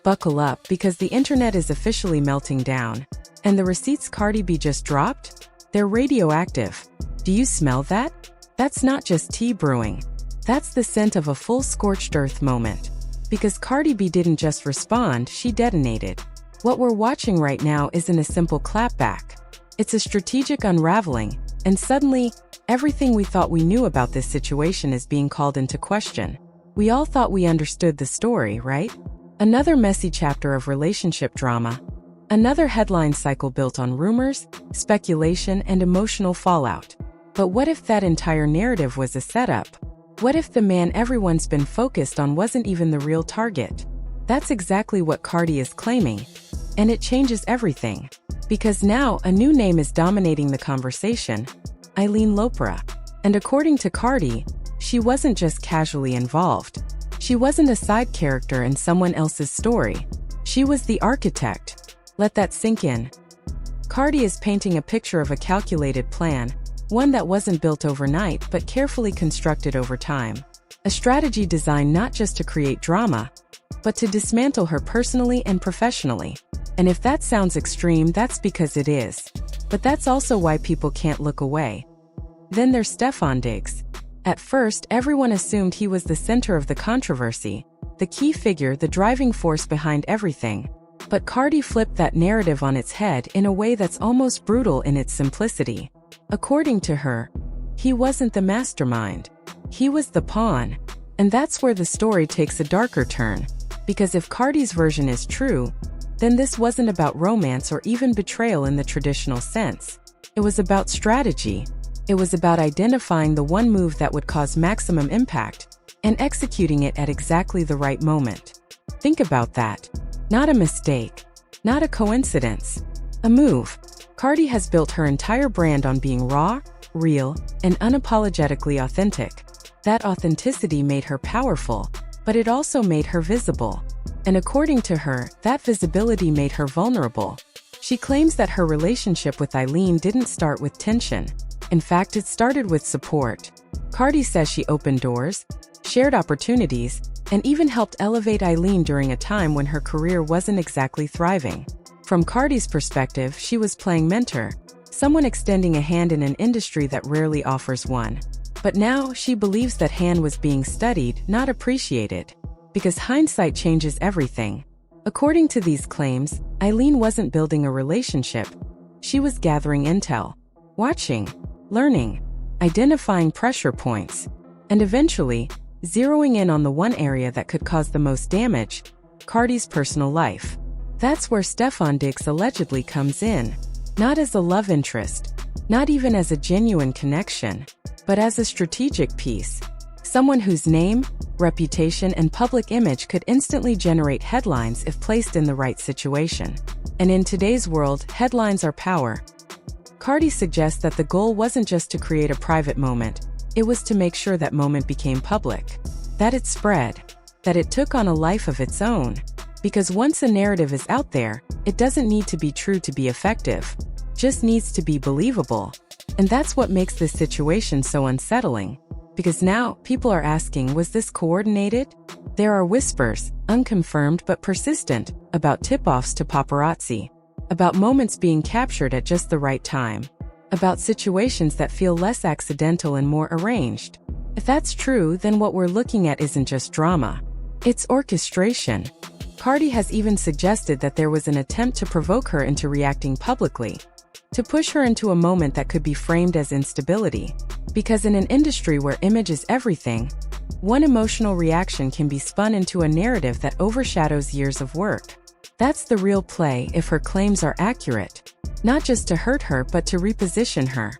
Buckle up because the internet is officially melting down. And the receipts Cardi B just dropped? They're radioactive. Do you smell that? That's not just tea brewing. That's the scent of a full scorched earth moment. Because Cardi B didn't just respond, she detonated. What we're watching right now isn't a simple clapback. It's a strategic unraveling, and suddenly, everything we thought we knew about this situation is being called into question. We all thought we understood the story, right? Another messy chapter of relationship drama. Another headline cycle built on rumors, speculation, and emotional fallout. But what if that entire narrative was a setup? What if the man everyone's been focused on wasn't even the real target? That's exactly what Cardi is claiming. And it changes everything. Because now a new name is dominating the conversation, Eileen Lopra. And according to Cardi, she wasn't just casually involved. She wasn't a side character in someone else's story. She was the architect. Let that sink in. Cardi is painting a picture of a calculated plan, one that wasn't built overnight but carefully constructed over time. A strategy designed not just to create drama, but to dismantle her personally and professionally. And if that sounds extreme, that's because it is. But that's also why people can't look away. Then there's Stefon Diggs. At first, everyone assumed he was the center of the controversy, the key figure, the driving force behind everything. But Cardi flipped that narrative on its head in a way that's almost brutal in its simplicity. According to her, he wasn't the mastermind. He was the pawn. And that's where the story takes a darker turn. Because if Cardi's version is true, then this wasn't about romance or even betrayal in the traditional sense. It was about strategy. It was about identifying the one move that would cause maximum impact and executing it at exactly the right moment. Think about that. Not a mistake. Not a coincidence. A move. Cardi has built her entire brand on being raw, real, and unapologetically authentic. That authenticity made her powerful, but it also made her visible. And according to her, that visibility made her vulnerable. She claims that her relationship with Eileen didn't start with tension. In fact, it started with support. Cardi says she opened doors, shared opportunities, and even helped elevate Eileen during a time when her career wasn't exactly thriving. From Cardi's perspective, she was playing mentor, someone extending a hand in an industry that rarely offers one. But now, she believes that hand was being studied, not appreciated. Because hindsight changes everything. According to these claims, Eileen wasn't building a relationship. She was gathering intel, watching, learning, identifying pressure points, and eventually, zeroing in on the one area that could cause the most damage, Cardi's personal life. That's where Stefon Diggs allegedly comes in. Not as a love interest, not even as a genuine connection, but as a strategic piece. Someone whose name, reputation, and public image could instantly generate headlines if placed in the right situation. And in today's world, headlines are power. Cardi suggests that the goal wasn't just to create a private moment, it was to make sure that moment became public, that it spread, that it took on a life of its own. Because once a narrative is out there, it doesn't need to be true to be effective, just needs to be believable. And that's what makes this situation so unsettling. Because now, people are asking, was this coordinated? There are whispers, unconfirmed but persistent, about tip-offs to paparazzi, about moments being captured at just the right time, about situations that feel less accidental and more arranged. If that's true, then what we're looking at isn't just drama. It's orchestration. Cardi has even suggested that there was an attempt to provoke her into reacting publicly, to push her into a moment that could be framed as instability. Because in an industry where image is everything, one emotional reaction can be spun into a narrative that overshadows years of work. That's the real play if her claims are accurate. Not just to hurt her but to reposition her.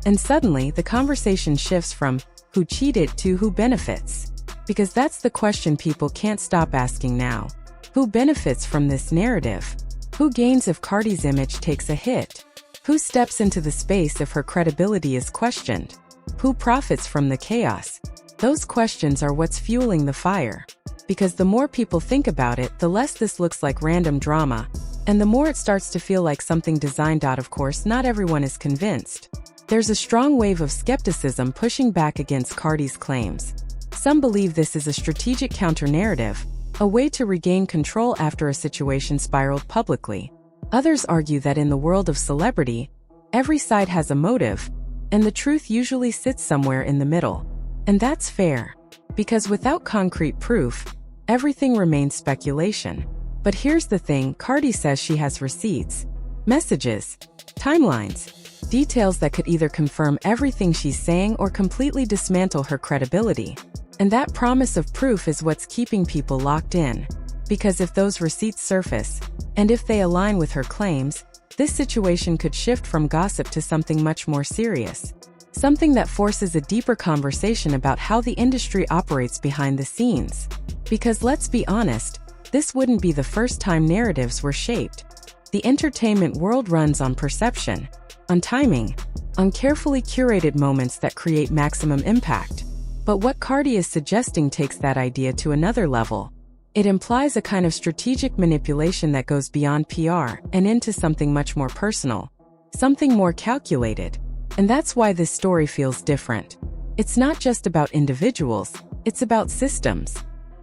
And suddenly, the conversation shifts from who cheated to who benefits. Because that's the question people can't stop asking now. Who benefits from this narrative? Who gains if Cardi's image takes a hit? Who steps into the space if her credibility is questioned? Who profits from the chaos? Those questions are what's fueling the fire. Because the more people think about it, the less this looks like random drama, and the more it starts to feel like something designed. Of course, not everyone is convinced. There's a strong wave of skepticism pushing back against Cardi's claims. Some believe this is a strategic counter-narrative, a way to regain control after a situation spiraled publicly. Others argue that in the world of celebrity, every side has a motive, and the truth usually sits somewhere in the middle. And that's fair, because without concrete proof, everything remains speculation. But here's the thing, Cardi says she has receipts, messages, timelines, details that could either confirm everything she's saying or completely dismantle her credibility. And that promise of proof is what's keeping people locked in. Because if those receipts surface, and if they align with her claims, this situation could shift from gossip to something much more serious. Something that forces a deeper conversation about how the industry operates behind the scenes. Because let's be honest, this wouldn't be the first time narratives were shaped. The entertainment world runs on perception, on timing, on carefully curated moments that create maximum impact. But what Cardi is suggesting takes that idea to another level. It implies a kind of strategic manipulation that goes beyond PR and into something much more personal, something more calculated. And that's why this story feels different. It's not just about individuals, it's about systems,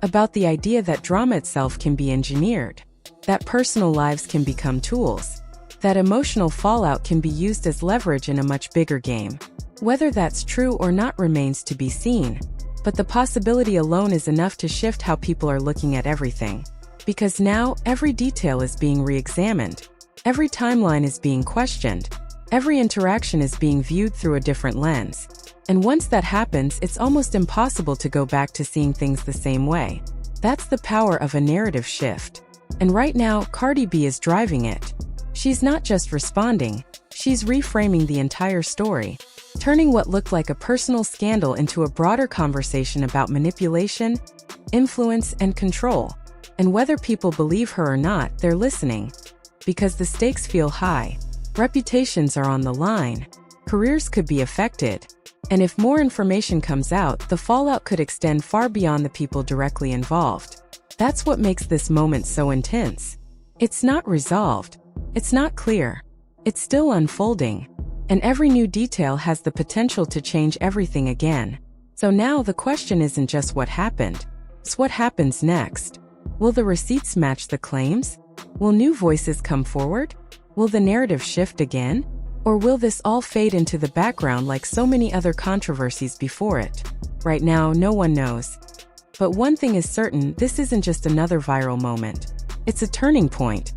about the idea that drama itself can be engineered, that personal lives can become tools, that emotional fallout can be used as leverage in a much bigger game. Whether that's true or not remains to be seen. But the possibility alone is enough to shift how people are looking at everything. Because now, every detail is being re-examined. Every timeline is being questioned. Every interaction is being viewed through a different lens. And once that happens, it's almost impossible to go back to seeing things the same way. That's the power of a narrative shift. And right now, Cardi B is driving it. She's not just responding, she's reframing the entire story, turning what looked like a personal scandal into a broader conversation about manipulation, influence, and control. And whether people believe her or not, they're listening. Because the stakes feel high. Reputations are on the line. Careers could be affected. And if more information comes out, the fallout could extend far beyond the people directly involved. That's what makes this moment so intense. It's not resolved. It's not clear. It's still unfolding. And every new detail has the potential to change everything again. So now the question isn't just what happened, it's what happens next. Will the receipts match the claims? Will new voices come forward? Will the narrative shift again? Or will this all fade into the background like so many other controversies before it? Right now, no one knows. But one thing is certain, this isn't just another viral moment. It's a turning point.